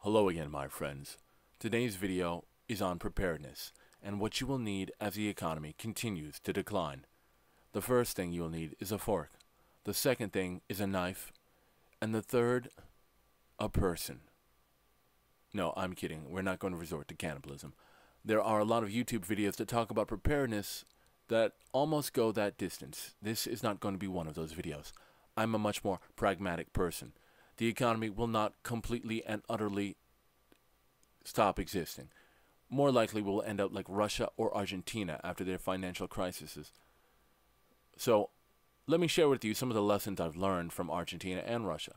Hello again, my friends. Today's video is on preparedness and what you will need as the economy continues to decline. The first thing you'll need is a fork. The second thing is a knife. And the third, a person. No, I'm kidding. We're not going to resort to cannibalism. There are a lot of YouTube videos that talk about preparedness that almost go that distance. This is not going to be one of those videos. I'm a much more pragmatic person. The economy will not completely and utterly stop existing. More likely we'll end up like Russia or Argentina after their financial crises. So let me share with you some of the lessons I've learned from Argentina and Russia.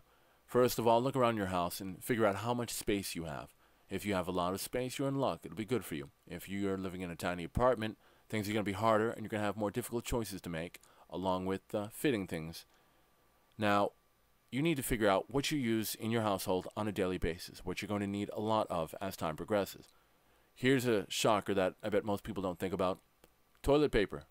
First of all, look around your house and figure out how much space you have. If you have a lot of space, you're in luck. It'll be good for you. If you're living in a tiny apartment, things are going to be harder and you're going to have more difficult choices to make, along with fitting things. Now, you need to figure out what you use in your household on a daily basis, what you're going to need a lot of as time progresses. Here's a shocker that I bet most people don't think about. Toilet paper.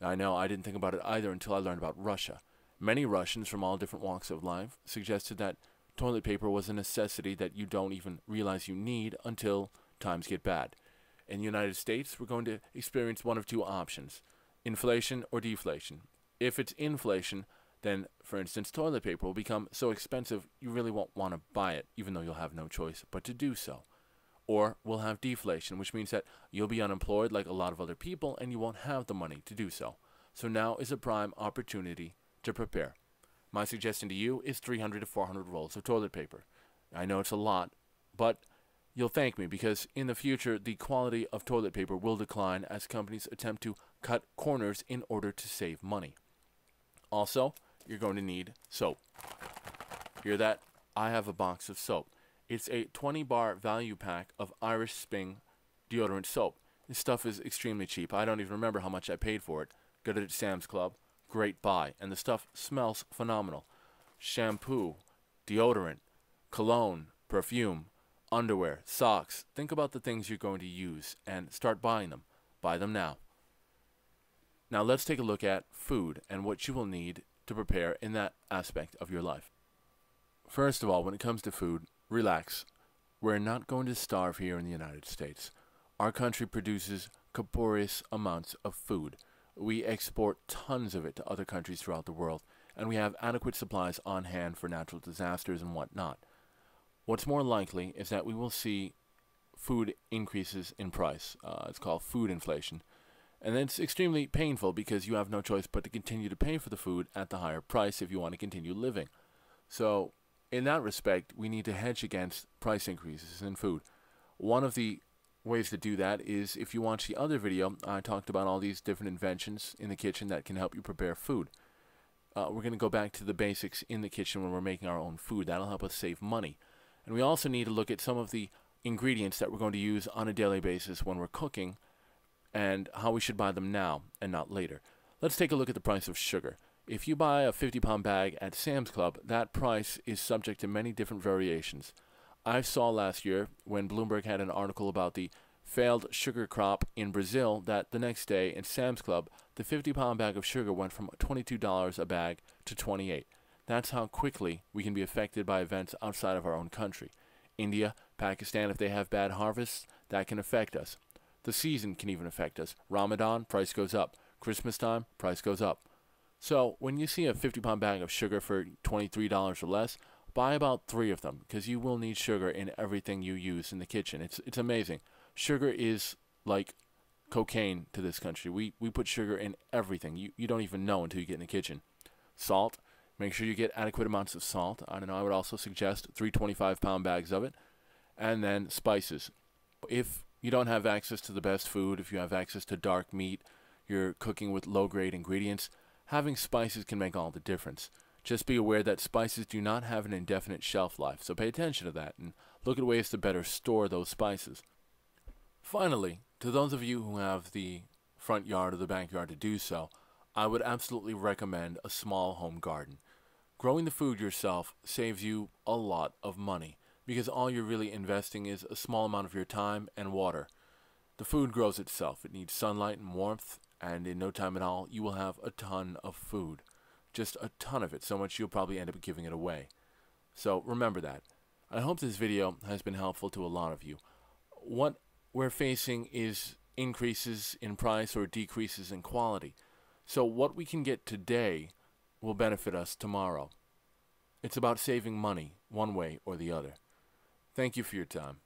I know, I didn't think about it either until I learned about Russia. Many Russians from all different walks of life suggested that toilet paper was a necessity that you don't even realize you need until times get bad. In the United States, we're going to experience one of two options: inflation or deflation. If it's inflation, then, for instance, toilet paper will become so expensive you really won't want to buy it, even though you'll have no choice but to do so. Or we'll have deflation, which means that you'll be unemployed like a lot of other people and you won't have the money to do so. So now is a prime opportunity to prepare. My suggestion to you is 300 to 400 rolls of toilet paper. I know it's a lot, but you'll thank me because in the future the quality of toilet paper will decline as companies attempt to cut corners in order to save money. Also, you're going to need soap. Hear that? I have a box of soap. It's a 20-bar value pack of Irish Spring deodorant soap. This stuff is extremely cheap. I don't even remember how much I paid for it. Got it at Sam's Club. Great buy. And the stuff smells phenomenal. Shampoo, deodorant, cologne, perfume, underwear, socks. Think about the things you're going to use and start buying them. Buy them now. Now let's take a look at food and what you will need to prepare in that aspect of your life. First of all, when it comes to food, relax. We're not going to starve here in the United States. Our country produces copious amounts of food. We export tons of it to other countries throughout the world, and we have adequate supplies on hand for natural disasters and whatnot. What's more likely is that we will see food increases in price. It's called food inflation. And it's extremely painful because you have no choice but to continue to pay for the food at the higher price if you want to continue living. So, in that respect, we need to hedge against price increases in food. One of the ways to do that is, if you watch the other video, I talked about all these different inventions in the kitchen that can help you prepare food. We're going to go back to the basics in the kitchen when we're making our own food. That'll help us save money. And we also need to look at some of the ingredients that we're going to use on a daily basis when we're cooking, and how we should buy them now and not later. Let's take a look at the price of sugar. If you buy a 50-pound bag at Sam's Club, that price is subject to many different variations. I saw last year, when Bloomberg had an article about the failed sugar crop in Brazil, that the next day in Sam's Club, the 50-pound bag of sugar went from $22 a bag to $28. That's how quickly we can be affected by events outside of our own country. India, Pakistan, if they have bad harvests, that can affect us. The season can even affect us. Ramadan, price goes up. Christmas time, price goes up. So when you see a 50-pound bag of sugar for $23 or less, buy about 3 of them, because you will need sugar in everything you use in the kitchen. It's amazing. Sugar is like cocaine to this country. We put sugar in everything. You don't even know until you get in the kitchen. Salt, make sure you get adequate amounts of salt. I don't know, I would also suggest 3 25-pound bags of it. And then spices. If you don't have access to the best food, if you have access to dark meat, you're cooking with low-grade ingredients, having spices can make all the difference. Just be aware that spices do not have an indefinite shelf life, so pay attention to that and look at ways to better store those spices. Finally, to those of you who have the front yard or the backyard to do so, I would absolutely recommend a small home garden. Growing the food yourself saves you a lot of money, because all you're really investing is a small amount of your time and water. The food grows itself. It needs sunlight and warmth, and in no time at all, you will have a ton of food. Just a ton of it, so much you'll probably end up giving it away. So remember that. I hope this video has been helpful to a lot of you. What we're facing is increases in price or decreases in quality. So what we can get today will benefit us tomorrow. It's about saving money one way or the other. Thank you for your time.